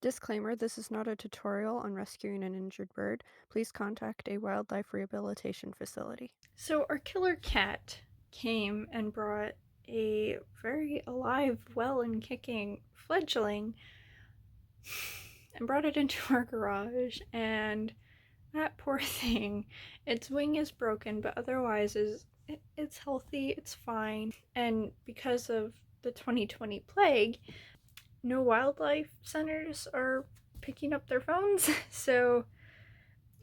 Disclaimer, this is not a tutorial on rescuing an injured bird. Please contact a wildlife rehabilitation facility. So our killer cat came and brought a very alive, well and kicking fledgling and brought it into our garage, and that poor thing, its wing is broken, but otherwise it's healthy, it's fine. And because of the 2020 plague, no wildlife centers are picking up their phones, so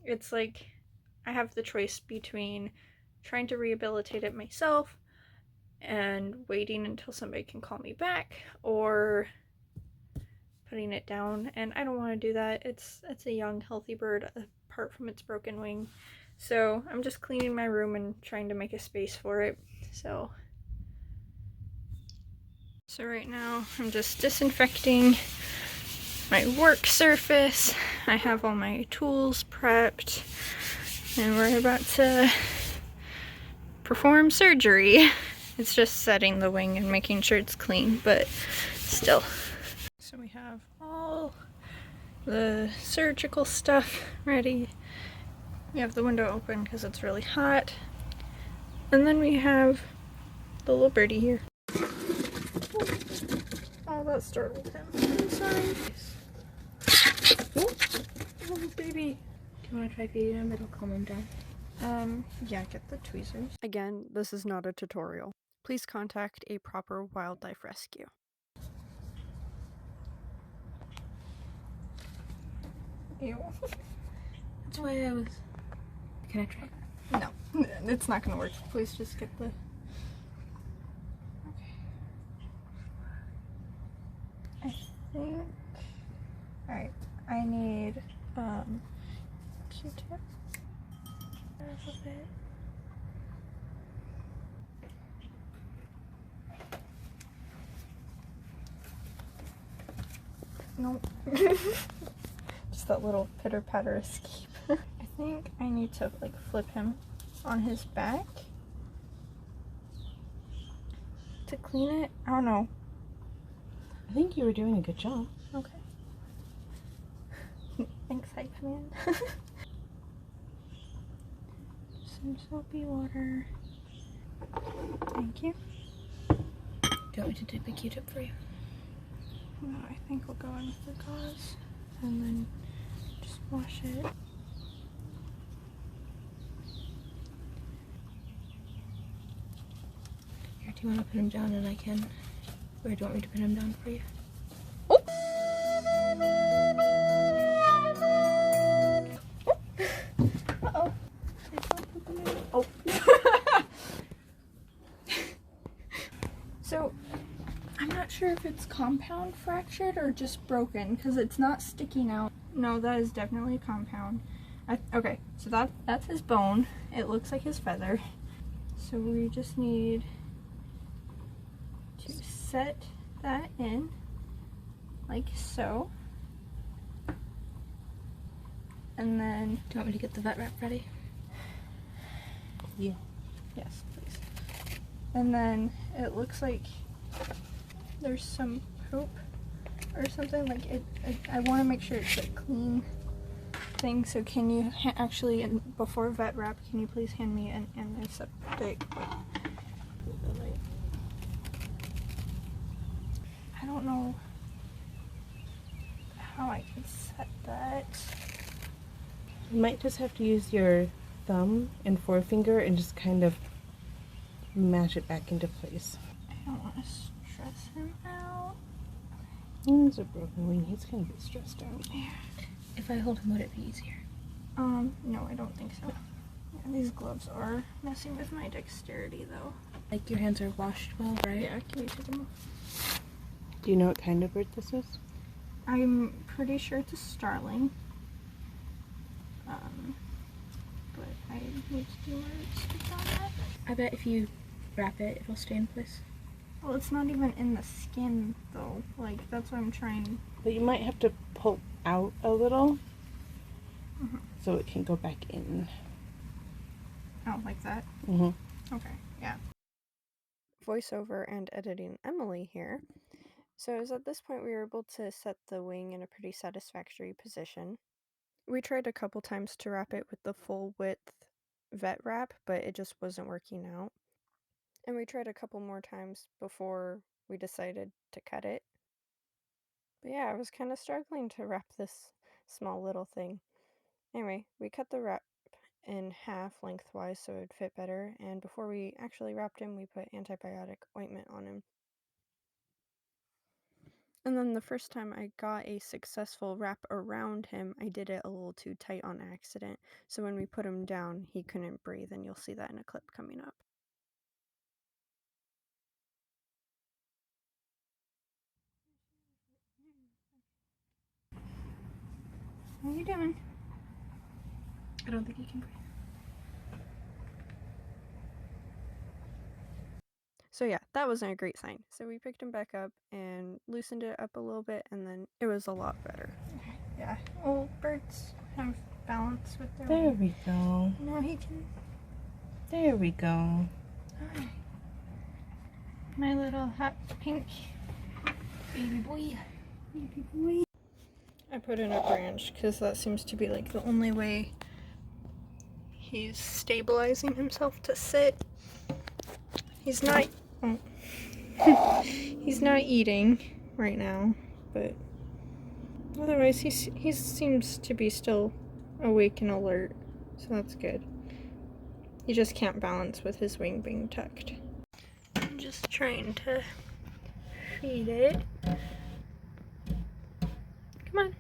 it's like I have the choice between trying to rehabilitate it myself and waiting until somebody can call me back, or putting it down, and I don't want to do that. It's a young, healthy bird apart from its broken wing, so I'm just cleaning my room and trying to make a space for it. So right now I'm just disinfecting my work surface. I have all my tools prepped, and we're about to perform surgery. It's just setting the wing and making sure it's clean, but still. So we have all the surgical stuff ready. We have the window open because it's really hot. And then we have the little birdie here. Oh, that startled him. I'm sorry. Oh, baby. Do you want to try feeding him? It'll calm him down. Yeah, get the tweezers. Again, this is not a tutorial. Please contact a proper wildlife rescue. Ew. That's why I was... Can I try? No, it's not gonna work. Please just get the... Okay. I think... Alright, I need, Q-tip. A little bit. Nope. Just that little pitter-patter escape. I think I need to, like, flip him on his back to clean it. I don't know. I think you were doing a good job. Okay. Thanks, Hype Man. Some soapy water. Thank you. Do you want me to dip a Q-tip for you? No, I think we'll go in with the gauze and then just wash it. Here, do you want to put him down and I can? Or do you want me to put him down for you? Oh! Uh-oh. Oh. So, I'm not sure if it's compound fractured or just broken because it's not sticking out. No, that is definitely compound. Okay, so that's his bone. It looks like his feather. So we just need to set that in like so. And then... Do you want me to get the vet wrap ready? Yeah. Yes, please. And then it looks like there's some poop or something. Like I want to make sure it's a clean thing. So can you actually, before vet wrap, can you please hand me an antiseptic? I don't know how I can set that. You might just have to use your thumb and forefinger and just kind of mash it back into place. I don't want to stress him out. He's a broken wing. He's gonna get stressed out. Yeah. If I hold him, would it be easier? No, I don't think so. Yeah, these gloves are messing with my dexterity though. Like your hands are washed well, right? Yeah, can you take them off? Do you know what kind of bird this is? I'm pretty sure it's a starling. But I need to do more research on that. I bet if you wrap it, it'll stay in place. Well, it's not even in the skin though. Like, that's what I'm trying. But you might have to pull out a little Mm-hmm. so it can go back in. Oh, like that? Mm-hmm. Okay, yeah. Voiceover and editing Emily here. So it was at this point we were able to set the wing in a pretty satisfactory position. We tried a couple times to wrap it with the full width vet wrap, but it just wasn't working out. And we tried a couple more times before we decided to cut it. But yeah, I was kind of struggling to wrap this small little thing. Anyway, we cut the wrap in half lengthwise so it would fit better, and before we actually wrapped him, we put antibiotic ointment on him. And then the first time I got a successful wrap around him, I did it a little too tight on accident. So when we put him down, he couldn't breathe, and you'll see that in a clip coming up. What are you doing? I don't think you can breathe. So yeah, that wasn't a great sign. So we picked him back up and loosened it up a little bit, and then it was a lot better. Okay. Yeah. Well, birds have balance with their There wing. we go. Now he can. There we go. Alright. My little hot pink baby boy. Baby boy. I put in a branch because that seems to be like the only way he's stabilizing himself to sit. He's not. Oh. He's not eating right now, but otherwise he seems to be still awake and alert, so that's good. He just can't balance with his wing being tucked. I'm just trying to feed it. Come on.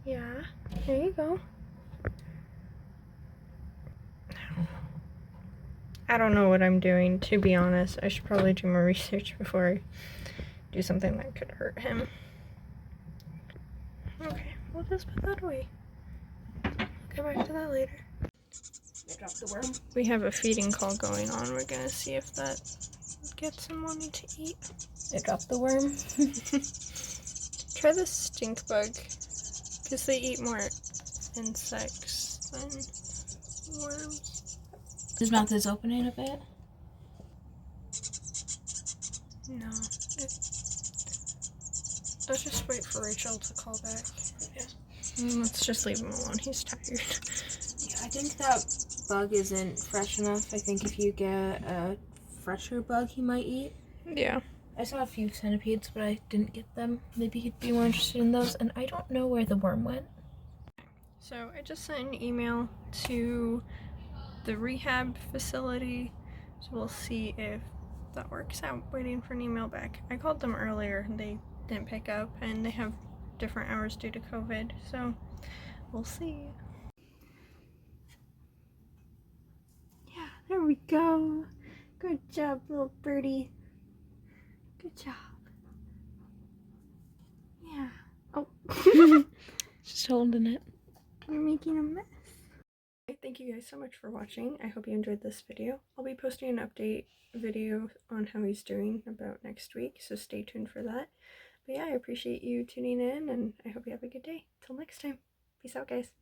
Yeah, there you go. I don't know what I'm doing, to be honest. I should probably do more research before I do something that could hurt him. Okay, we'll just put that away. Come back to that later. They dropped the worm. We have a feeding call going on. We're gonna see if that gets him wanting to eat. They dropped the worm. Try the stink bug, because they eat more insects than worms. His mouth is opening a bit. No. Let's just wait for Rachel to call back. Yeah. Let's just leave him alone. He's tired. Yeah, I think that bug isn't fresh enough. I think if you get a fresher bug, he might eat. Yeah. I saw a few centipedes, but I didn't get them. Maybe he'd be more interested in those, and I don't know where the worm went. So I just sent an email to the rehab facility, so we'll see if that works out. Waiting for an email back. I called them earlier and they didn't pick up, and they have different hours due to COVID, so we'll see. Yeah, there we go. Good job, little birdie. Good job. Yeah. Oh. Just holding it. You're making a mess. Thank you guys so much for watching. I hope you enjoyed this video. I'll be posting an update video on how he's doing about next week, so stay tuned for that. But yeah, I appreciate you tuning in, and I hope you have a good day. Till next time. Peace out, guys.